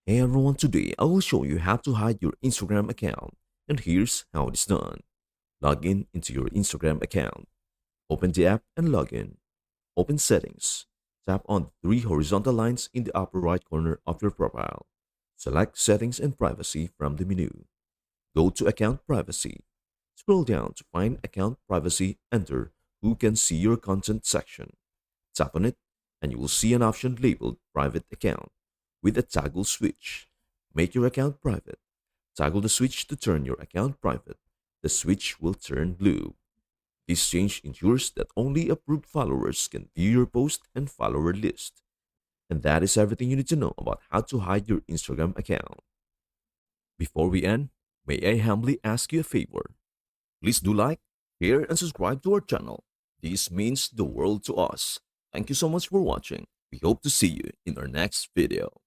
Hey everyone, today I will show you how to hide your Instagram account. And here's how it is done. Log in into your Instagram account. Open the app and log in. Open Settings. Tap on the three horizontal lines in the upper right corner of your profile. Select Settings and Privacy from the menu. Go to Account Privacy. Scroll down to find Account Privacy. Enter Who Can See Your Content section. Tap on it, and you will see an option labeled Private Account with a toggle switch. Make your account private. Toggle the switch to turn your account private. The switch will turn blue. This change ensures that only approved followers can view your post and follower list. And that is everything you need to know about how to hide your Instagram account. Before we end, may I humbly ask you a favor? Please do like, share, and subscribe to our channel. This means the world to us. Thank you so much for watching. We hope to see you in our next video.